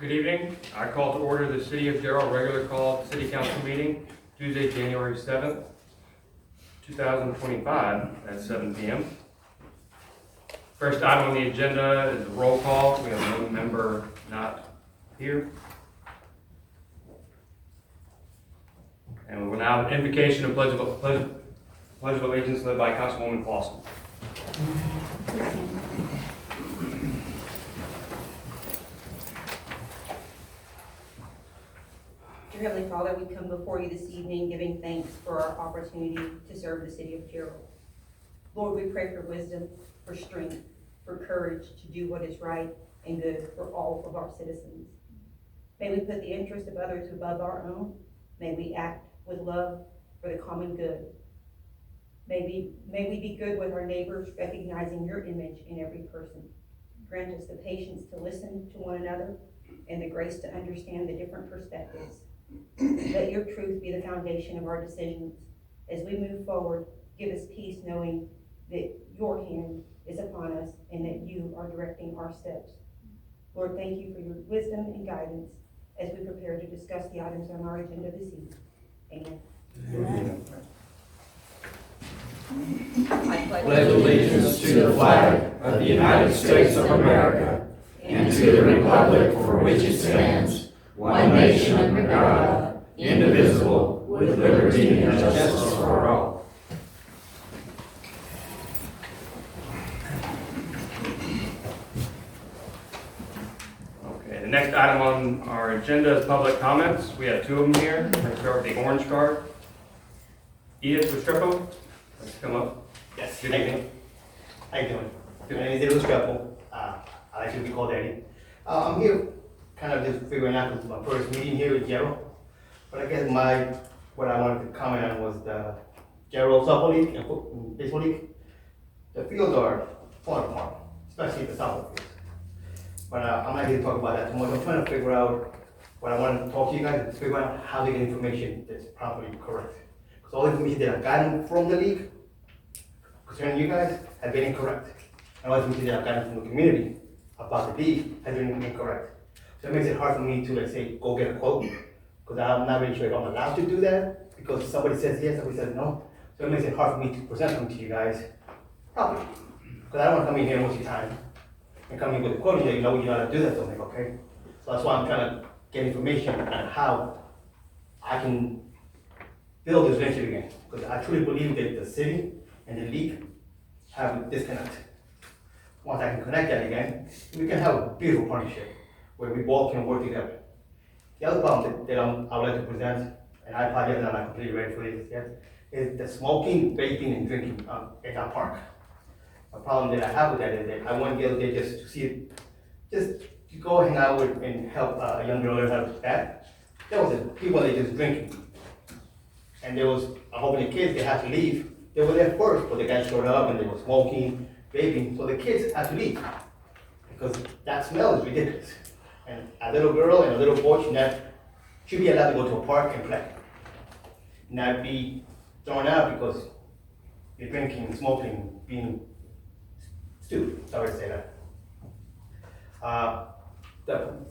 Good evening. I call to order the City of Gerald regular call City Council meeting Tuesday, January 7th, 2025 at 7 p.m. First item on the agenda is the roll call. We have one member not here. And we will now have an invocation of pledge of allegiance led by Councilwoman Clausen. Dear Heavenly Father, we come before you this evening giving thanks for our opportunity to serve the city of Gerald. Lord, we pray for wisdom, for strength, for courage to do what is right and good for all of our citizens. May we put the interest of others above our own. May we act with love for the common good. May we be good with our neighbors, recognizing your image in every person. Grant us the patience to listen to one another and the grace to understand the different perspectives. Let your truth be the foundation of our decisions. As we move forward, give us peace knowing that your hand is upon us and that you are directing our steps. Lord, thank you for your wisdom and guidance as we prepare to discuss the items on our agenda this evening. Amen. Amen. I Pledge allegiance to the flag of the United States of America and to the republic for which it stands, one nation under God, indivisible, with liberty and justice for all. Okay, the next item on our agenda is public comments. We have two of them here. We're going to start with the orange card. Edith Restrepo, let's come up. Yes. Good evening. How you doing? My name is Edward Streppel. I like to be called Eddie. I'm here kind of just figuring out, this is my first meeting here with Gerald. But I guess what I wanted to comment on was the Gerald Softball League and Baseball League. The fields are falling apart, especially the softball fields. But I'm not here to talk about that too much. I'm trying to figure out what I want to talk to you guys is figure out how to get information that's properly correct. Because all the information that I've gotten from the league concerning you guys have been incorrect. And all the information that I've gotten from the community about the league has been incorrect. So it makes it hard for me to, let's say, go get a quote, because I'm not really sure if I'm allowed to do that, because somebody says yes, somebody says no. So it makes it hard for me to present them to you guys properly. Because I don't want to come in here and waste your time and come in with a quote and you know you're not allowed to do that, so I'm like, okay. So that's why I'm trying to get information on how I can build this venture again. Because I truly believe that the city and the league have a disconnect. Once I can connect that again, we can have a beautiful partnership where we both can work together. The other problem that I would like to present, and I apologize that I'm not completely ready for this yet, is the smoking, vaping, and drinking at our park. A problem that I have with that is that I want to get there just to see it, just to go hang out with and help a young girl learn how to do that. There was people that just drinking. And there was a whole bunch of kids that had to leave. They were there first, but the guys showed up and they were smoking, vaping, so the kids had to leave. Because that smell is ridiculous. And a little girl and a little boy should be allowed to go to a park and play. Not be thrown out because you're drinking, smoking, being stupid, sorry to say that.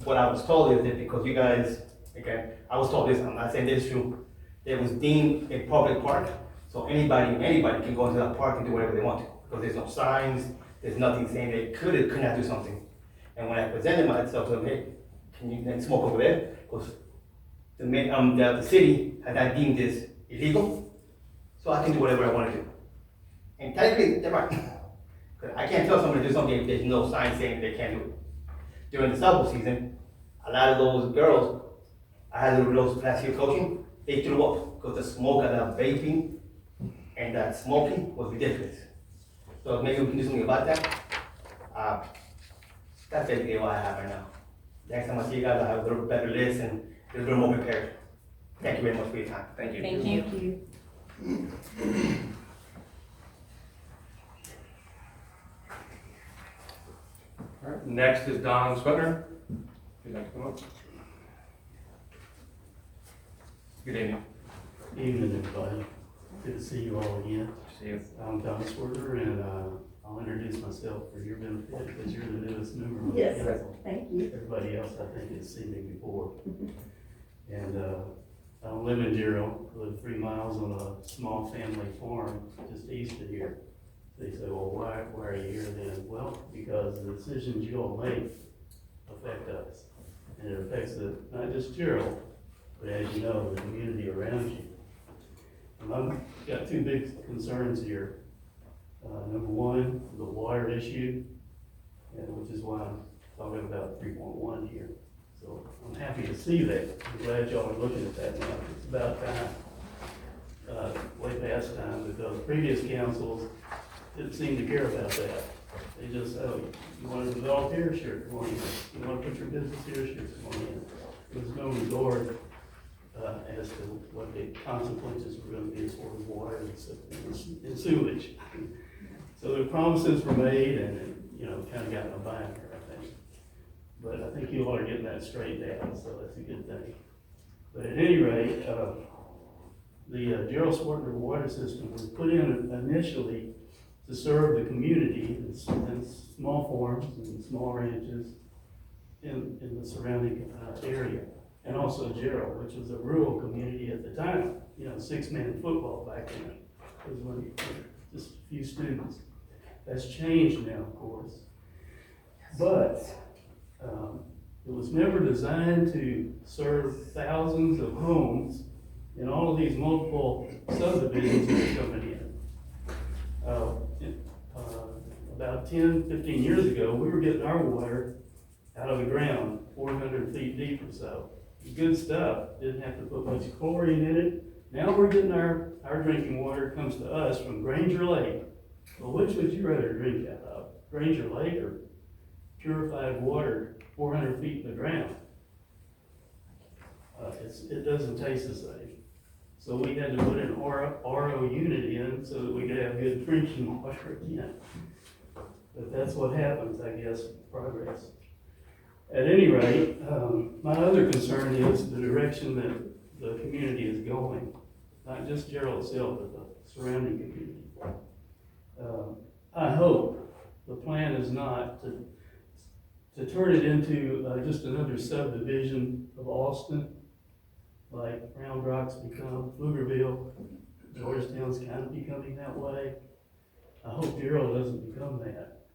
What I was told is that because you guys, again, I was told this, I'm not saying this is true, it was deemed a public park, so anybody can go into that park and do whatever they want to, because there's no signs, there's nothing saying they could or could not do something. And when I presented myself to them, hey, can you smoke over there? Because the city had not deemed this illegal, so I can do whatever I want to do. And technically, they're right. Because I can't tell somebody to do something if there's no sign saying they can't do it. During the softball season, a lot of those girls, I had little girls last year coaching, they threw up because the smoke and the vaping and that smoking was ridiculous. So maybe we can do something about that. That's basically what I have right now. Next time I see you guys, I'll have a little better list and a little more prepared. Thank you very much for your time. Thank you. Thank you. All right, next is Don Swetner. Would you like to come up? Good evening. Evening, everybody. Good to see you all again. See you. I'm Don Swerter, and I'll introduce myself for your benefit, because you're the newest member of the Yes, council. thank you. Everybody else, I think, has seen me before. And, I don't live in Gerald, I live 3 miles on a small family farm just east of here. They say, well, why are you here then? Well, because the decisions you all make affect us. And it affects not just Gerald, but as you know, the community around you. And I've got 2 big concerns here. Number one, the water issue, and which is why I'm talking about 3.1 here. So I'm happy to see that. I'm glad y'all are looking at that now. It's about time, way past time, because previous councils didn't seem to care about that. They just, oh, you want to develop here, sure, come on in. You want to put your business here, sure, come on in. There was no regard as to what the consequences were going to be as far as water and sewage. So the promises were made and, you know, kind of got in a binder, I think. But I think you all are getting that straightened out, so that's a good thing. But at any rate, the Gerald Swartner water system was put in initially to serve the community and small farms and small ranches in the surrounding area. And also Gerald, which was a rural community at the time, you know, 6-man football back then. It was when just a few students. That's changed now, of course. But it was never designed to serve thousands of homes in all of these multiple subdivisions that are coming in. About 10, 15 years ago, we were getting our water out of the ground, 400 feet deep or so. Good stuff, didn't have to put much chlorine in it. Now we're getting our drinking water comes to us from Granger Lake. Well, which would you rather drink out of? Granger Lake or purified water 400 feet in the ground? It doesn't taste the same. So we had to put an RO unit in so that we could have good drinking water again. But that's what happens, I guess, with progress. At any rate, my other concern is the direction that the community is going. Not just Gerald itself, but the surrounding community. I hope the plan is not to turn it into just another subdivision of Austin, like Round Rock's become, Pflugerville, Georgetown's kind of becoming that way. I hope Gerald doesn't become that,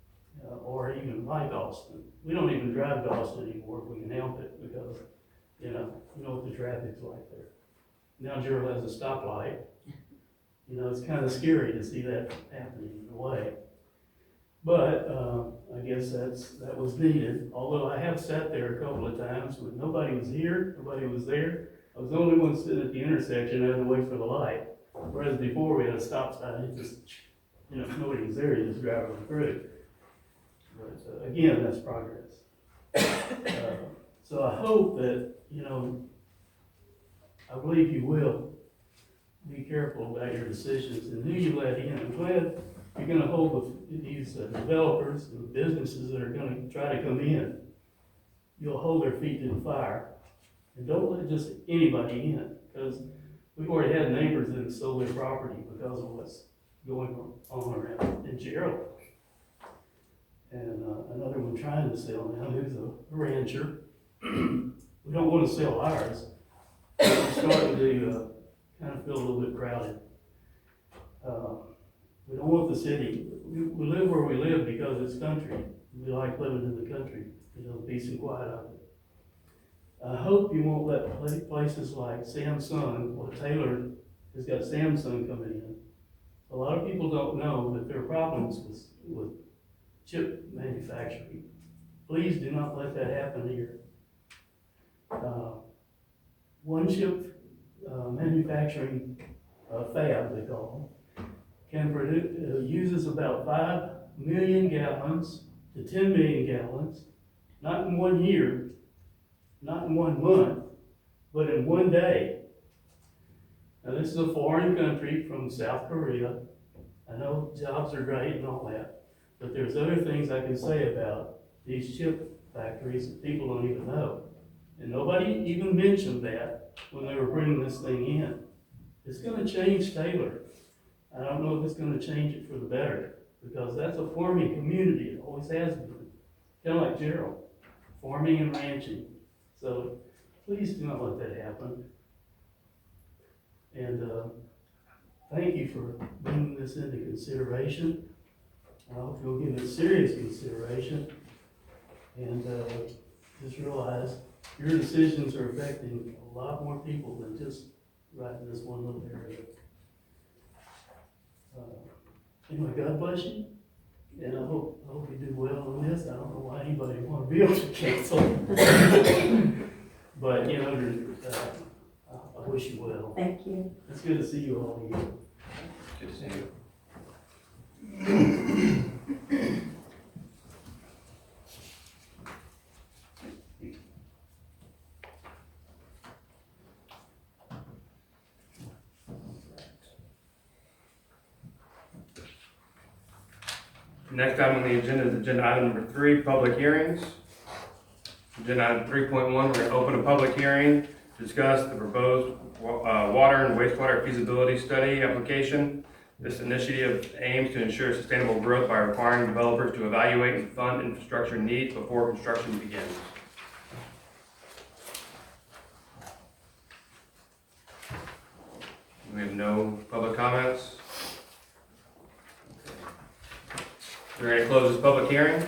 or even like Austin. We don't even drive to Austin anymore if we can help it, because, you know what the traffic's like there. Now Gerald has a stoplight. You know, it's kind of scary to see that happening in a way. But I guess that was needed, although I have sat there a couple of times when nobody was here, nobody was there. I was the only one sitting at the intersection, I had to wait for the light. Whereas before we had a stop sign, it just, you know, if nobody was there, you just drive on through. But again, that's progress. So I hope that, you know, I believe you will be careful about your decisions and who you let in. I'm glad you're gonna hold these developers and businesses that are gonna try to come in. You'll hold their feet to the fire. And don't let just anybody in, because we've already had neighbors that have sold their property because of what's going on around in Gerald. And another one trying to sell now, who's a rancher. We don't want to sell ours. We're starting to kind of feel a little bit crowded. We don't want the city. We live where we live because it's country. We like living in the country, you know, peace and quiet of it. I hope you won't let places like Samsung, well, Taylor has got Samsung coming in. A lot of people don't know that there are problems with chip manufacturing. Please do not let that happen here. One chip manufacturing fab, they call them, can produce, uses about 5 million gallons to 10 million gallons, not in 1 year, not in 1 month, but in 1 day. Now this is a foreign country from South Korea. I know jobs are great and all that, but there's other things I can say about these chip factories that people don't even know. And nobody even mentioned that when they were bringing this thing in. It's gonna change Taylor. I don't know if it's gonna change it for the better, because that's a farming community, it always has been, kind of like Gerald, farming and ranching. So please do not let that happen. And, thank you for bringing this into consideration. I hope you'll give it serious consideration. And, just realize your decisions are affecting a lot more people than just right in this one little area. Anyway, God bless you, and I hope you do well on this. I don't know why anybody would want to be able to cancel. But, you know, I wish you well. Thank you. It's good to see you all here. Good to see you. Next item on the agenda is agenda item number 3, public hearings. Agenda item 3.1, we're going to open a public hearing to discuss the proposed water and wastewater feasibility study application. This initiative aims to ensure sustainable growth by requiring developers to evaluate and fund infrastructure needs before construction begins. We have no public comments. We're going to close this public hearing.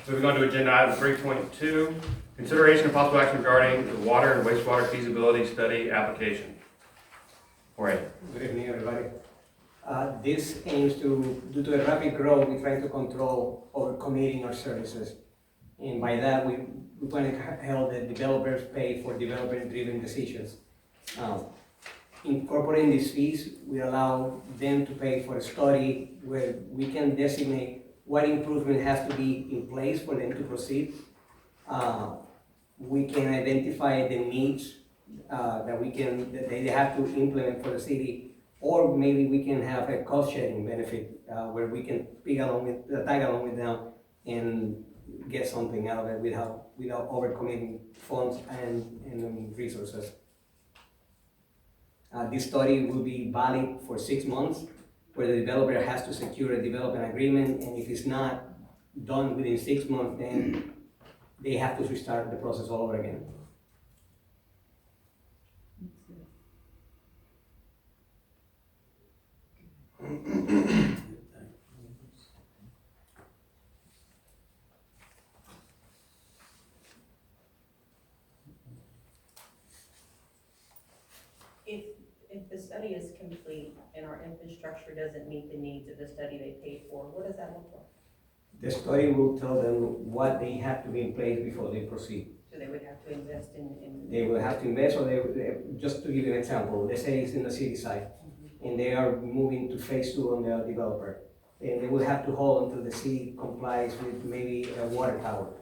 Moving on to agenda item 3.2, consideration of possible action regarding the water and wastewater feasibility study application. Jorge. Good evening, everybody. This aims to, due to the rapid growth, we're trying to control overcommitting our services. And by that, we want to help the developers pay for developer-driven decisions. Incorporating these fees, we allow them to pay for a study where we can designate what improvement has to be in place for them to proceed. We can identify the needs that they have to implement for the city, or maybe we can have a cost-sharing benefit where we can tag along with them and get something out of it without overcommitting funds and resources. This study will be valid for 6 months, where the developer has to secure a development agreement, and if it's not done within 6 months, then they have to restart the process all over again. If the study is complete and our infrastructure doesn't meet the needs of the study they paid for, what does that look like? The study will tell them what they have to be in place before they proceed. So they would have to invest in. They will have to invest, or just to give you an example, let's say it's in the city side, and they are moving to phase 2 on their developer. And they will have to hold until the city complies with maybe a water tower.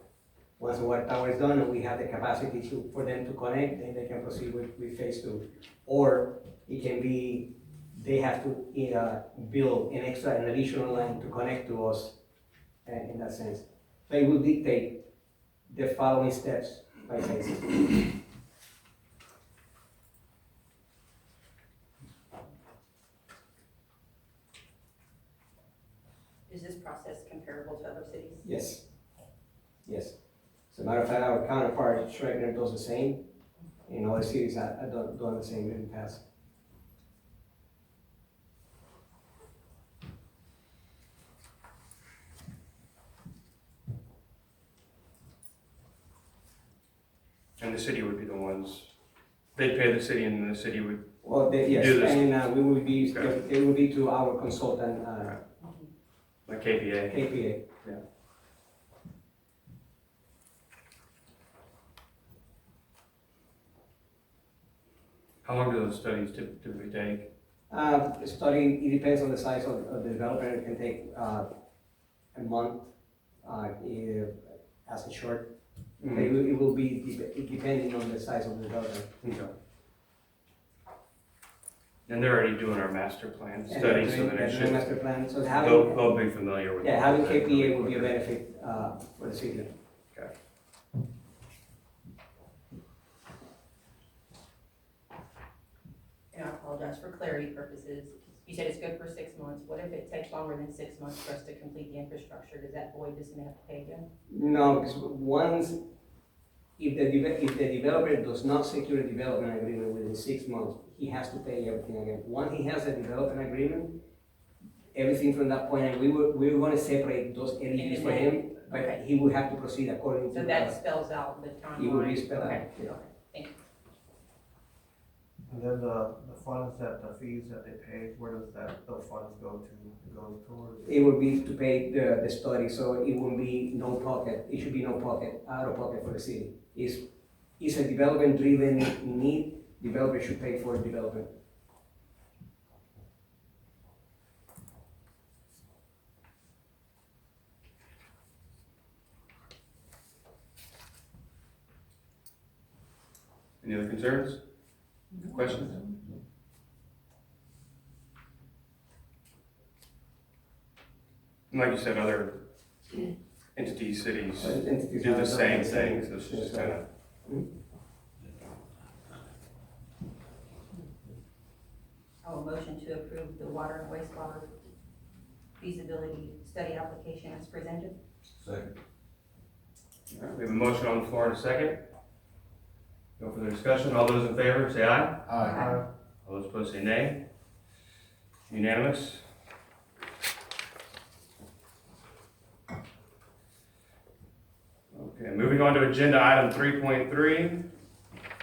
Once the water tower is done and we have the capacity for them to connect, then they can proceed with phase 2. Or it can be, they have to build an additional line to connect to us in that sense. So it will dictate the following steps by phases. Is this process comparable to other cities? Yes. Yes. As a matter of fact, our counterpart, Schregner, does the same. In other cities, I don't do the same in the past. And the city would be the ones, they'd pay the city and the city would, Well, yes, Do this. and we will be, Okay. it will be to our consultant, like KPA. KPA. How long do those studies typically take? The study, it depends on the size of the developer. It can take a month as a short. It will be depending on the size of the developer. Okay. And they're already doing our master plan And study, so then they're it doing should, master plan, so they'll be familiar with. having KPA will be a benefit for the city. And I apologize for clarity purposes. You said it's good for 6 months. What if it takes longer than 6 months for us to complete the infrastructure? Does that void this and have to pay again? No, because if the developer does not secure a development agreement within 6 months, he has to pay everything again. Once he has a development agreement, everything from that point, and we were gonna separate those areas for him, but he would have to proceed according to. So that spells out the timeline? He will be spelled out, Okay, yeah. okay, thank you. And then the funds the fees that they pay, where does those funds go to? It goes towards? It would be to pay the study, so it won't be no pocket, it should be no pocket, out of pocket for the city. It's a development driven need, developer should pay for development. Any other concerns? Questions? And like you said, other entities, cities Entities do the are same not thing, so it's just kind of. I will motion to approve the water and wastewater feasibility study application as presented. Second. All right, we have a motion on the floor and a second. No further discussion. All those in favor, say aye. Aye. All those opposed, say nay. Unanimous. Okay, moving on to agenda item 3.3.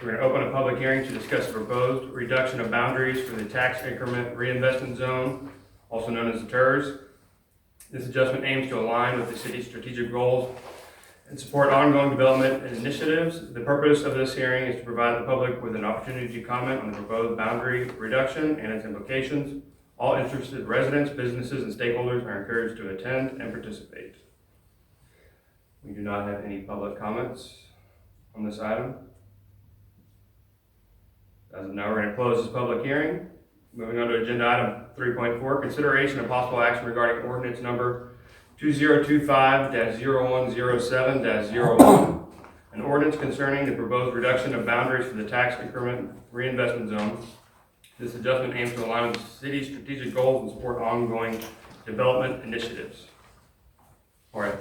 We're going to open a public hearing to discuss the proposed reduction of boundaries for the tax increment reinvestment zone, also known as the TERS. This adjustment aims to align with the city's strategic goals and support ongoing development initiatives. The purpose of this hearing is to provide the public with an opportunity to comment on the proposed boundary reduction and its implications. All interested residents, businesses, and stakeholders are encouraged to attend and participate. We do not have any public comments on this item. As of now, we're going to close this public hearing. Moving on to agenda item 3.4, consideration of possible action regarding ordinance number 2025-0107-01, an ordinance concerning the proposed reduction of boundaries for the tax increment reinvestment zone. This adjustment aims to align with the city's strategic goals and support ongoing development initiatives. All right.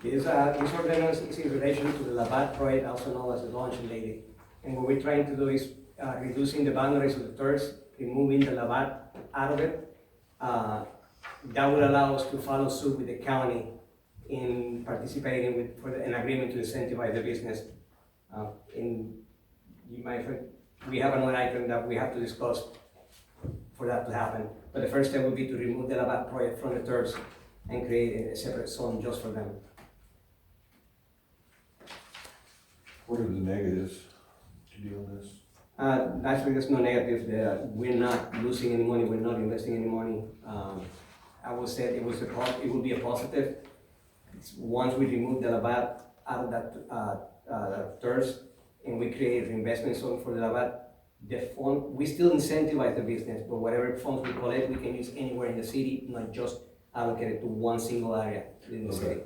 This ordinance is in relation to the Labatt project, also known as the Launch Lady. And what we're trying to do is reducing the boundaries of the TERS, removing the Labatt out of it. That would allow us to follow suit with the county in participating for an agreement to incentivize the business. We have another item that we have to discuss for that to happen. But the first step would be to remove the Labatt project from the TERS and create a separate zone just for them. What are the negatives to do on this? Actually, there's no negative there. We're not losing any money, we're not investing any money. I would say it would be a positive. Once we remove the Labatt out of that TERS and we create an investment zone for the Labatt, we still incentivize the business, but whatever funds we collect, we can use anywhere in the city, not just allocated to one single area in the city.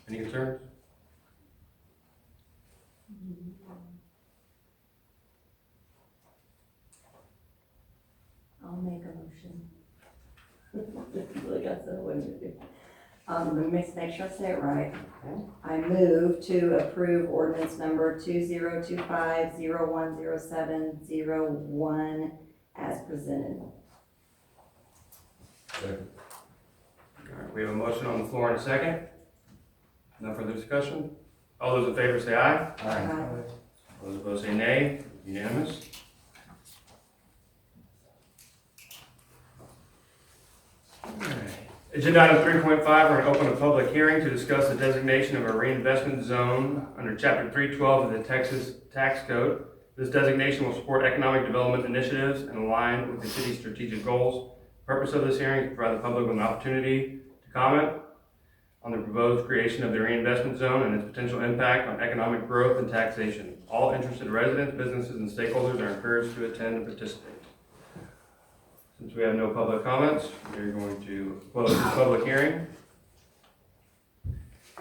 Any concerns? I'll make a motion. Look, I said, what did you do? Let me make sure I say it right. I move to approve ordinance number 2025-0107-01 as presented. Second. All right, we have a motion on the floor and a second. No further discussion. All those in favor say aye. Aye. All those opposed say nay. Unanimous. All right. Agenda item 3.5, we're going to open a public hearing to discuss the designation of a reinvestment zone under Chapter 312 of the Texas Tax Code. This designation will support economic development initiatives and align with the city's strategic goals. Purpose of this hearing is to provide the public with an opportunity to comment on the proposed creation of the reinvestment zone and its potential impact on economic growth and taxation. All interested residents, businesses, and stakeholders are encouraged to attend and participate. Since we have no public comments, we're going to close the public hearing.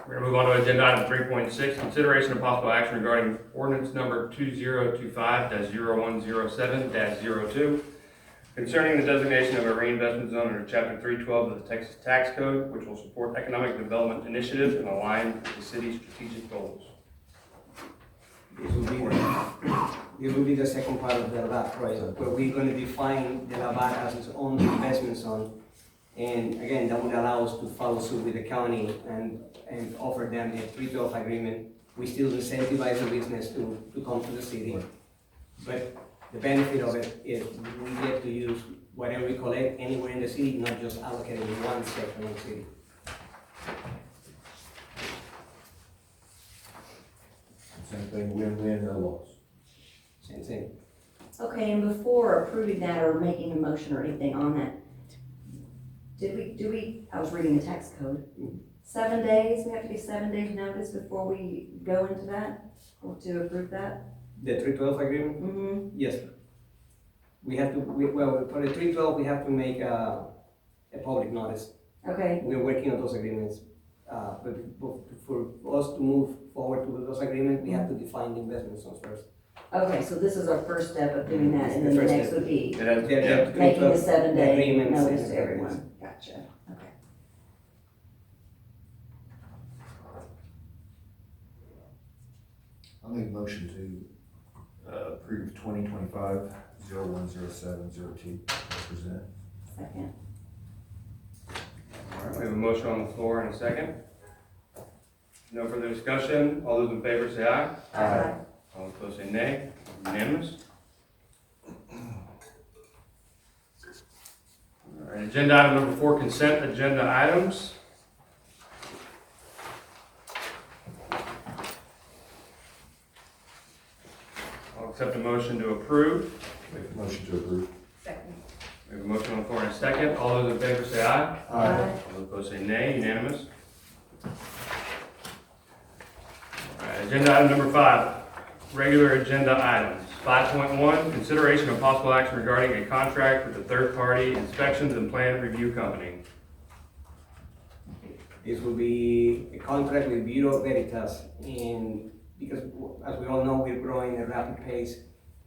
We're going to move on to agenda item 3.6, consideration of possible action regarding ordinance number 2025-0107-02, concerning the designation of a reinvestment zone under Chapter 312 of the Texas Tax Code, which will support economic development initiatives and align with the city's strategic goals. This will be the second part of the LAVAT project, where we're gonna define the LAVAT as its own investment zone. And again, that would allow us to follow suit with the county and offer them a 312 agreement. We still incentivize the business to come to the city. But the benefit of it is we get to use whatever we collect anywhere in the city, not just allocated in one section of the city. Same thing, win-win, no loss. Same thing. Okay, and before approving that or making a motion or anything on that, do we, I was reading the tax code. 7 days, we have to give 7 days notice before we go into that, or to approve that? The 312 agreement? Mm-hmm. Yes. We have to, well, for the 312, we have to make a public notice. Okay, We're working on those agreements. But for us to move forward to those agreements, we have to define the investment zones first. okay, so this is our first step of doing that, and The then the first next step. would be It has- Yeah, yeah. making the 7-day agreements notice and to agreements. everyone. Gotcha, okay. I'll make a motion to approve 2025-0107-02 as presented. Second. All right, we have a motion on the floor and a second. No further discussion. All those in favor say aye. Aye. All opposed say nay. Unanimous. All right, agenda item number 4, consent agenda items. I'll accept a motion to approve. Make a motion to approve. Second. We have a motion on the floor and a second. All those in favor say aye. Aye. All those opposed say nay. Unanimous. All right, agenda item number 5, regular agenda items. 5.1, consideration of possible action regarding a contract with a third-party inspections and plan review company. This will be a contract with Bureau Veritas, and because as we all know, we're growing at a rapid pace,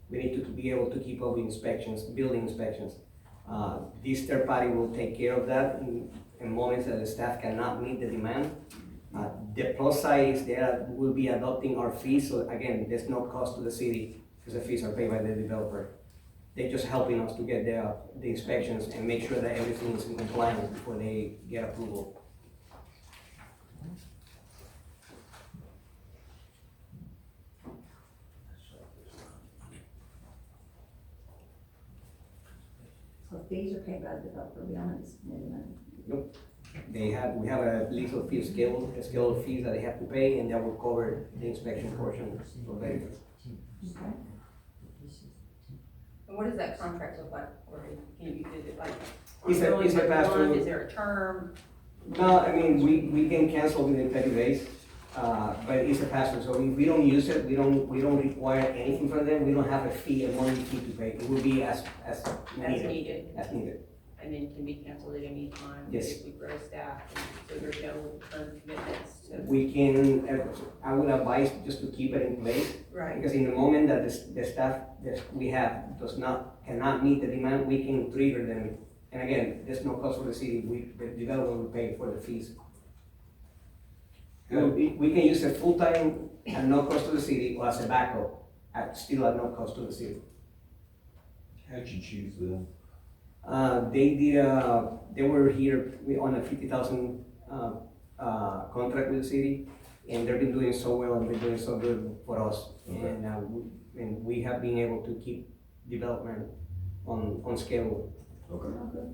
we need to be able to keep up with inspections, building inspections. This third party will take care of that in moments that the staff cannot meet the demand. The plus side is they will be adopting our fees, so again, there's no cost to the city because the fees are paid by the developer. They're just helping us to get the inspections and make sure that everything is in compliance before they get approval. So fees are paid by the developer, we don't have to spend any money. We have a legal fee scale of fees that they have to pay, and that will cover the inspection portion of Veritas. Okay. And what does that contract look like? Or can you, is it like? It's a ongoing for pass-through. one? Is there a term? No, I mean, we can cancel within 30 days, but it's a pass-through, so if we don't use it, we don't require anything from them, we don't have a fee, a monthly fee to pay, it will be as As needed, needed, as needed. and then can be canceled at any time? Yes. If we grow staff, and so there's no term commitments to. We can, I would advise just to keep it in place, Right. because in the moment that the staff that we have cannot meet the demand, we can trigger them. And again, there's no cost for the city, the developer will pay for the fees. We can use it full-time at no cost to the city, or as a backup, still at no cost to the city. How'd you choose them? They were here on a 50,000 contract with the city, and they've been doing so well and been doing so good for us. Okay. And we have been able to keep development on schedule. Okay.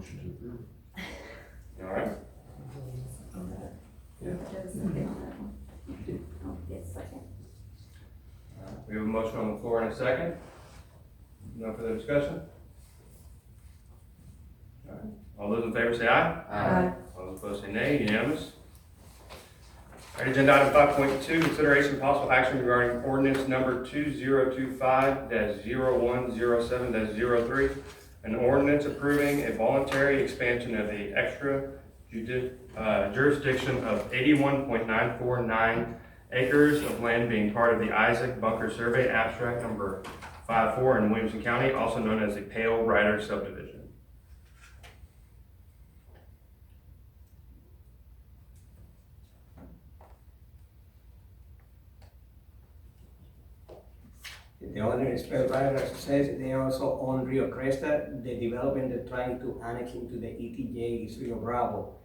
Motion to approve. All right, Yeah. Yes, second. we have a motion on the floor and a second. No further discussion? All right. All those in favor say aye. Aye. All those opposed say nay, unanimous. All right, agenda item 5.2, consideration of possible action regarding ordinance number 2025-0107-03, an ordinance approving a voluntary expansion of the extra jurisdiction of 81.949 acres of land being part of the Isaac Bunker Survey Abstract number 54 in Williamson County, also known as the Pale Rider subdivision. The owner is Pale Rider, as it says, they also own Rio Cresta. The development they're trying to annex into the ETJ is Rio Bravo.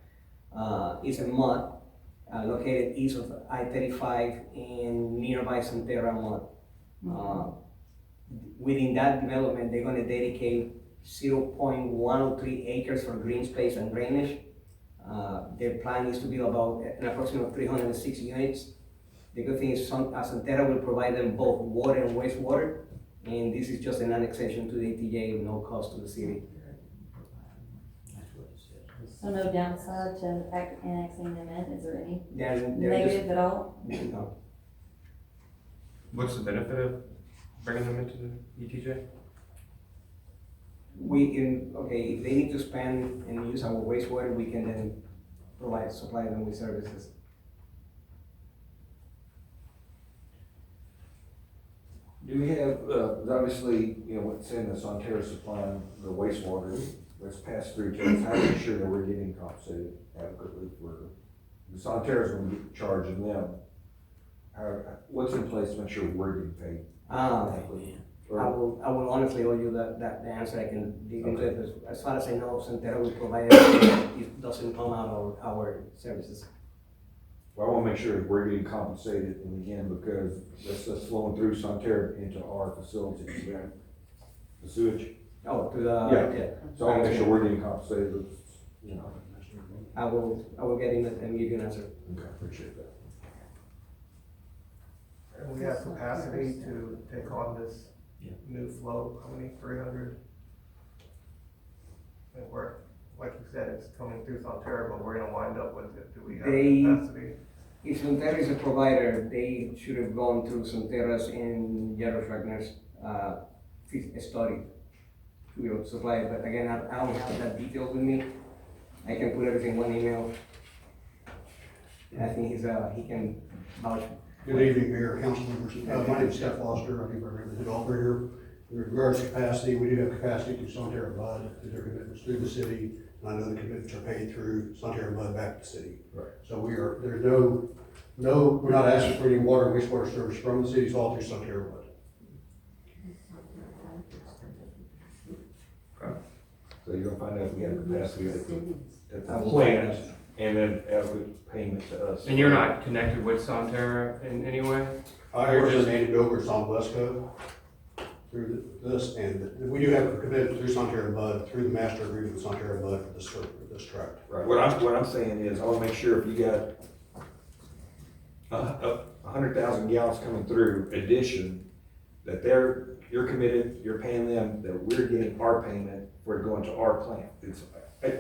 It's a mud located east of I-35 in nearby Santerra mud. Within that development, they're gonna dedicate 0.103 acres for green space and drainage. Their plan is to build about an approximate 306 units. The good thing is Santerra will provide them both water and wastewater, and this is just an annexation to the ETJ with no cost to the city. So no downside to annexing them in, is there any They're just, negative at all? no. What's the benefit of bringing them into the ETJ? We can, okay, if they need to spend and use our wastewater, we can then supply them with services. Do we have, obviously, you know, what's in the Sonterra supplying the wastewater that's passed through to us, how do we ensure that we're getting compensated adequately for, the Sonterra's gonna be charging them? What's in place to make sure we're getting paid adequately? I will honestly owe you the answer. I can dig into it. As far as I know, Santerra will provide it. It doesn't come out of our services. Well, I wanna make sure we're getting compensated in the end, because that's flowing through Sonterra into our facilities, right? The sewage. Oh, to the, Yeah. So I wanna make sure we're getting compensated, you know. I will get in and give you an answer. Okay, appreciate that. And we have capacity to take on this Yeah. new flow, how many, 300? And we're, like you said, it's coming through Sonterra, but we're gonna wind up with it, do we have They- capacity? If Santerra is a provider, they should have gone through Santerra's and Jaros Wagner's study to be able to supply it. But again, I don't have that detail with me. I can put everything in one email. And I think he can vouch. Good evening, Mayor, council members. My name is Scott Foster. I'm the head operator. In regards to capacity, we do have capacity through Sonterra Bud, through their commitments through the city. And I know the commitments are paid through Sonterra Bud back to the city. Right. So there's we're not asking for any water and wastewater service from the city. It's all through Sonterra Bud. So you're gonna find out if we have capacity at the I will plant, find out. and then adequate payment to us. And you're not connected with Sonterra in any way? I represent Andy Bilbert on Wesco through this, and we do have a commitment through Sonterra Bud, through the master agreement with Sonterra Bud for this tract. Right, what I'm saying is, I wanna make sure if you got 100,000 gallons coming through addition, that you're committed, you're paying them, that we're getting our payment for it going to our plant. It's,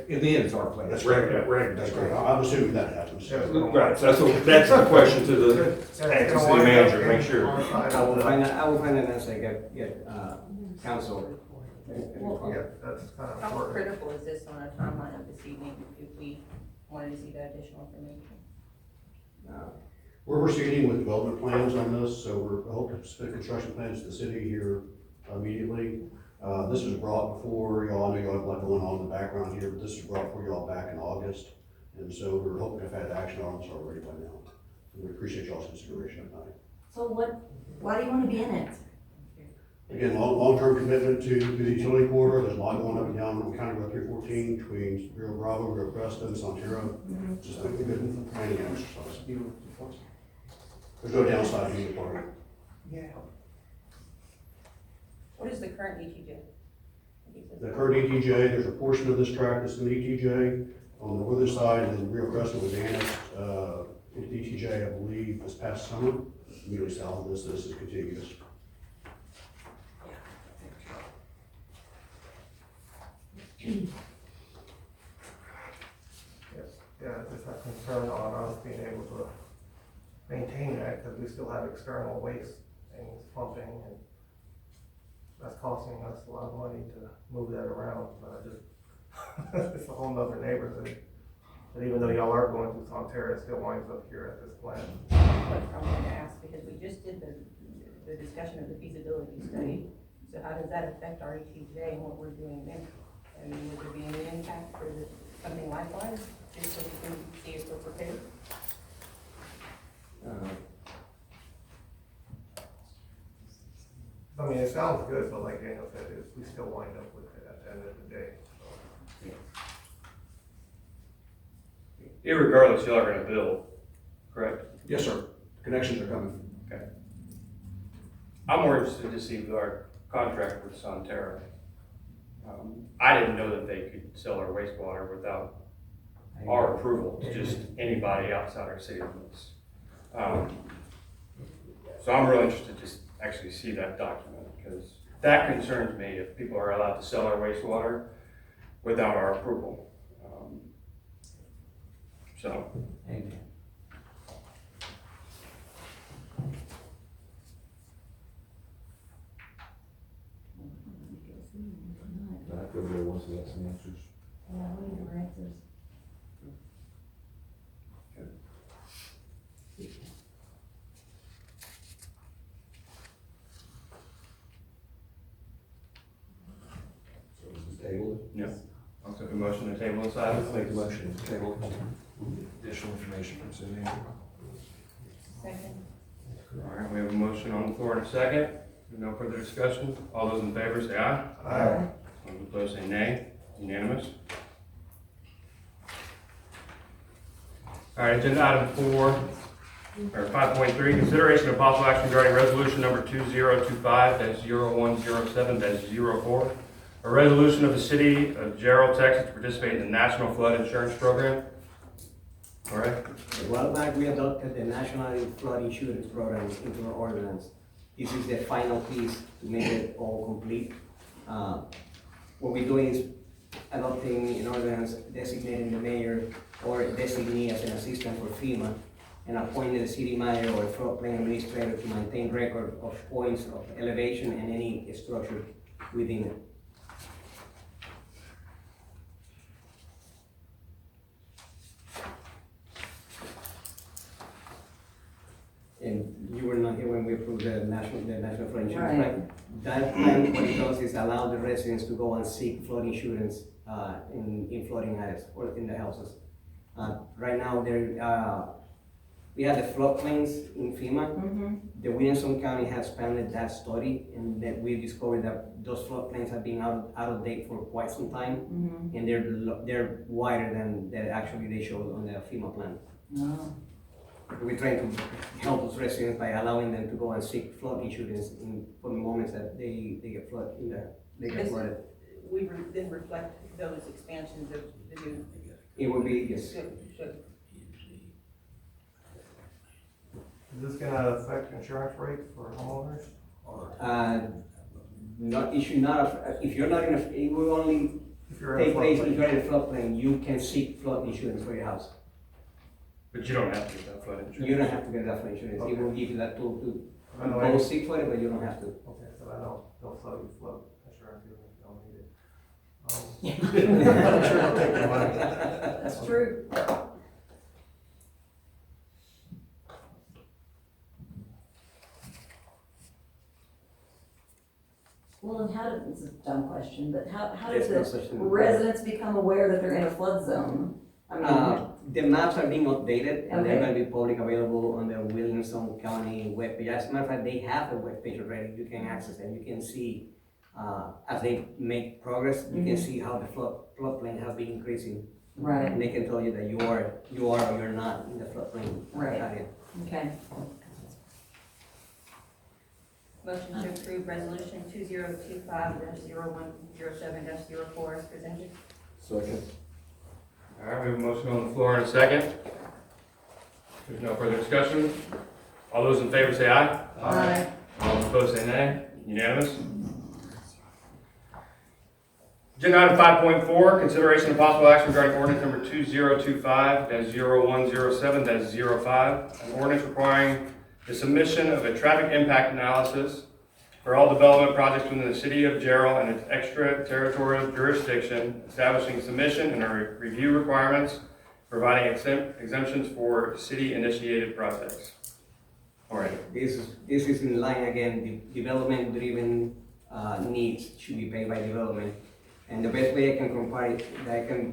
in the end, it's our plant. That's Right, correct. right, That's correct. I'm assuming that happens. Right, so that's the question to the city manager, make sure. I will find an answer, get council. Yeah, that's kind of How important. critical is this on a timeline of this evening if we wanted to see that additional information? We're proceeding with development plans on this, so we're hoping to submit construction plans to the city here immediately. This was brought before y'all, I know y'all have a lot going on in the background here, but this was brought before y'all back in August. And so we're hoping to have had action on this already by now. We appreciate y'all's consideration tonight. So why do you wanna be in it? Again, long-term commitment to the utility corridor. There's a lot going up and down County Road 314 between Rio Bravo, Rio Cresta, and Sonterra. Just a good planning exercise. There's no downside to either party. What is the current ETJ? The current ETJ, there's a portion of this tract that's an ETJ on the northern side, and then Rio Crescent was annexed, into ETJ, I believe, this past summer. Immediately south of this is contiguous. Yes, yeah, just a concern on us being able to maintain that, because we still have external waste things pumping, and that's costing us a lot of money to move that around, but I just, it's a whole nother neighborhood. And even though y'all are going through Sonterra, it still winds up here at this plant. But I wanted to ask, because we just did the discussion of the feasibility study, so how does that affect our ETJ and what we're doing there? I mean, would there be any impact for something likewise, just so we can see if we're prepared? I mean, it sounds good, but like Daniel said, we still wind up with it at the end of the day, so. Irregardless, y'all are gonna build, correct? Yes, sir. Connections are coming. I'm more interested to see our contract with Sonterra. I didn't know that they could sell our wastewater without our approval to just anybody outside our city limits. So I'm really interested to just actually see that document, because that concerns me if people are allowed to sell our wastewater without our approval. So. Amen. Back over there once we got some answers. Yeah, we need more answers. So is this tabled? Yep. I'll take a motion to table this item. Make the motion, table, additional information from City Manager. Second. All right, we have a motion on the floor and a second. No further discussion. All those in favor say aye. Aye. Those opposed say nay. Unanimous. All right, agenda item 5.3, consideration of possible action regarding resolution number 2025-0107-04, a resolution of the city of Gerald, Texas, to participate in the National Flood Insurance Program. All right, A while back, we adopted the National Flood Insurance Program into our ordinance. This is the final piece to make it all complete. What we're doing is adopting an ordinance designating the mayor or designee as an assistant for FEMA, and appointing the city manager or floodplain administrator to maintain record of points of elevation and any structure within it. And you were not here when we approved the national flood insurance, Right. right? That plan, what it does is allow the residents to go and seek flood insurance, in flooding areas or in the houses. Right now, we have the floodplains in FEMA. Mm-hmm. The Williamson County has expanded that study, and that we discovered that those floodplains have been out of date for quite some time, Mm-hmm. and they're wider than actually they showed on the FEMA plan. No. We're trying to help those residents by allowing them to go and seek flood insurance for the moments that they get Yes. flooded. We then reflect those expansions of the new. It would be, yes. Should- Is this gonna affect insurance rates for homeowners? If you're not in a, it will only If you're in a take place if floodplain? you're in a floodplain, you can seek flood insurance for your house. but you don't have to get that flood insurance. You don't have to get that flood insurance, it will give you that tool to I know, go seek for it, but you don't have to. okay, so I know they'll sell you flood insurance even if you don't need it. I'm sure they'll take your money. That's true. Well, and how did, this is a dumb question, but how There's no does such the thing. residents become aware that they're in a flood zone? I mean, The maps are being updated, and they're Okay. gonna be public available on the Williamson County webpage. As a matter of fact, they have the webpage already, you can access it, you can see, as they make progress, you can Mhm. see how the floodplain has been increasing. right, And they can tell you that you are or you're not in the floodplain Right. area. okay. Motion to approve resolution 2025-0107-04 as presented. Second. All right, we have a motion on the floor in a second. There's no further discussion. All those in favor say aye. Aye. All opposed say nay. Unanimous. Agenda item 5.4, consideration of possible action regarding ordinance number 2025-0107-05, an ordinance requiring the submission of a traffic impact analysis for all development projects within the city of Gerald and its extraterritorial jurisdiction, establishing submission and review requirements, providing exemptions for city-initiated projects. All right. This is in line again, the development-driven needs should be paid by development. And the best way I can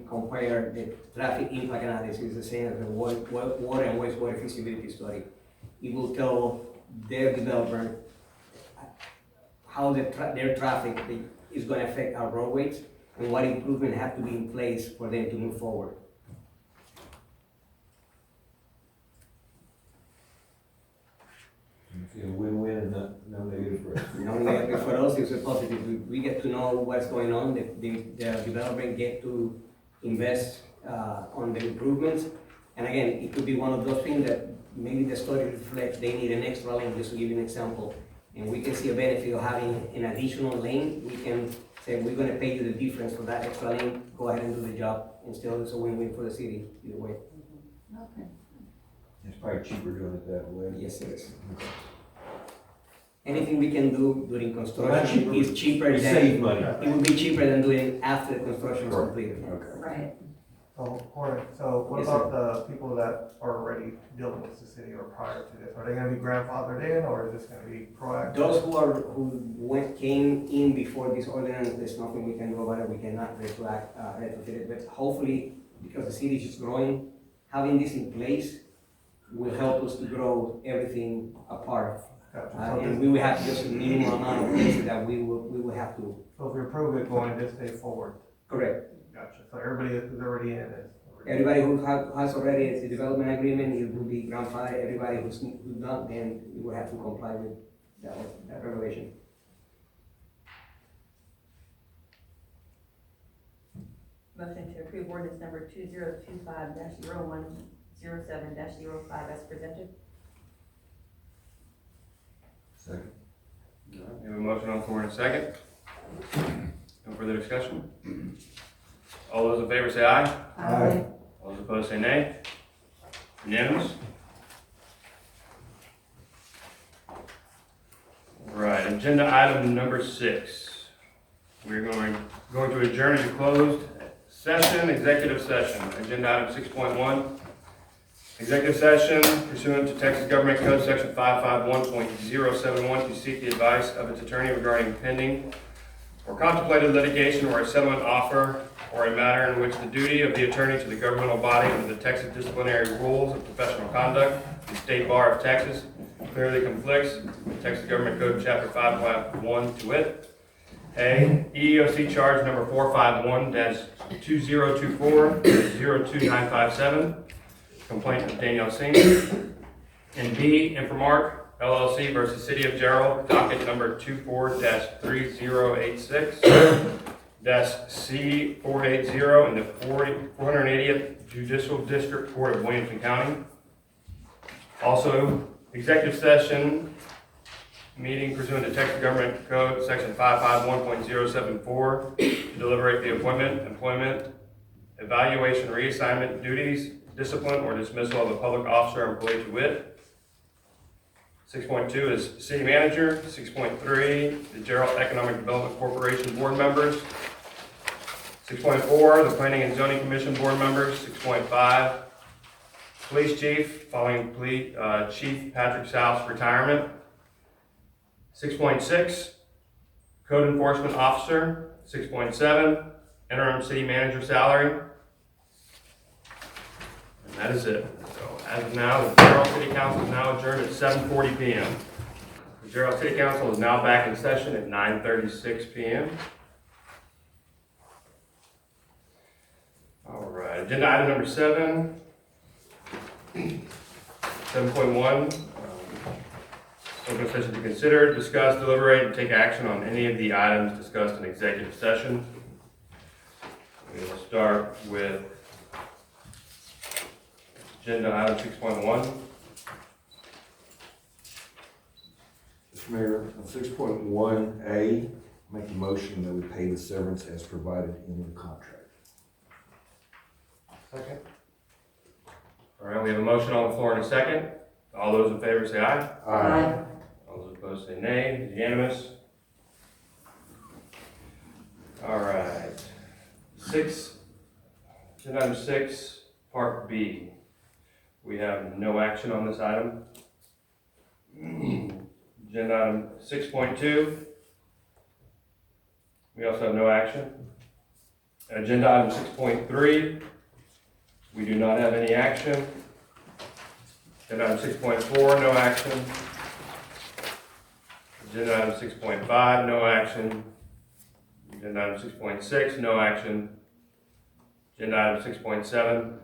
compare the traffic impact analysis is the same as the water and wastewater feasibility study. It will tell their developer how their traffic is going to affect our roadways and what improvement have to be in place for them to move forward. It's a win-win and no negative for us. No negative for us, it's a positive. We get to know what's going on, the developer get to invest on the improvements. And again, it could be one of those things that maybe the study reflects they need an extra lane, just to give you an example. And we can see a benefit of having an additional lane. We can say, we're gonna pay you the difference for that extra lane, go ahead and do the job. And still, it's a win-win for the city, either way. Okay. It's probably cheaper doing it that way. Yes, it is. Anything we can do during Well, construction that's is cheaper We than, save money. it would be cheaper than doing it after the construction is Correct. completed. Okay. Right. So what Yes, about the people that are already dealing with the city or prior to this? Are they gonna be grandfathered in, or is this gonna be proactive? Those who came in before this ordinance, there's nothing we can do about it, we cannot retrofit it, but hopefully, because the city is growing, having this in place will help us to grow everything apart. Gotcha. And we will have just a minimum amount of places that we will have to. So if we approve it going this day forward, Correct. gotcha, so everybody who's already in is. Everybody who has already a development agreement, it will be grandfathered. Everybody who's not, then we will have to comply with that regulation. Motion to approve ordinance number 2025-0107-05 as presented. Second. We have a motion on the floor in a second. No further discussion. All those in favor say aye. Aye. All those opposed say nay. Unanimous. All right, agenda item number 6. We're going to adjourn into closed session, executive session. Agenda item 6.1. Executive session pursuant to Texas Government Code Section 551.071 to seek the advice of its attorney regarding pending or contemplated litigation or a settlement offer or a matter in which the duty of the attorney to the governmental body under the Texas Disciplinary Rules of Professional Conduct, the State Bar of Texas, clearly conflicts with Texas Government Code Chapter 551 to wit. A, EEOC charge number 451-2024-02957, complaint of Danielle Singh. And B, Infomark LLC versus City of Gerald, docket number 24-3086-C480 in the 480th Judicial District Court of Williamson County. Also, executive session meeting pursuant to Texas Government Code Section 551.074 to deliberate the appointment, employment, evaluation, reassignment, duties, discipline, or dismissal of a public officer or employee to wit. 6.2 is city manager. 6.3, the Gerald Economic Development Corporation board members. 6.4, the Planning and Zoning Commission board members. 6.5, police chief, following Chief Patrick South's retirement. 6.6, code enforcement officer. 6.7, interim city manager salary. And that is it. So as of now, the Gerald City Council is now adjourned at 7:40 p.m. The Gerald City Council is now back in session at 9:36 p.m. All right, agenda item number 7. 7.1. Open session to consider, discuss, deliberate, and take action on any of the items discussed in executive session. We will start with agenda item 6.1. Mr. Mayor, on 6.1A, make a motion that we pay the severance as provided in the contract. Second? All right, we have a motion on the floor in a second. All those in favor say aye. Aye. All those opposed say nay. It's unanimous. All right. Agenda item 6, part B. We have no action on this item. Agenda item 6.2. We also have no action. Agenda item 6.3. We do not have any action. Agenda item 6.4, no action. Agenda item 6.5, no action. Agenda item 6.6, no action. Agenda item 6.7. I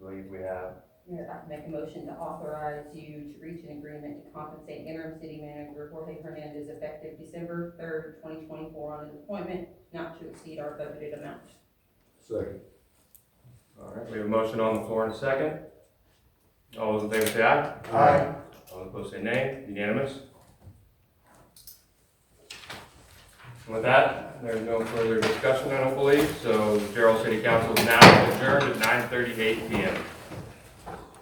believe we have. Mayor, I make a motion to authorize you to reach an agreement to compensate interim city manager Jorge Hernandez effective December 3rd, 2024 on his appointment not to exceed our budgeted amount. Second. All right, we have a motion on the floor in a second. All those in favor say aye. Aye. All those opposed say nay. Unanimous. With that, there's no further discussion, I don't believe, so Gerald City Council is now adjourned at 9:38 p.m.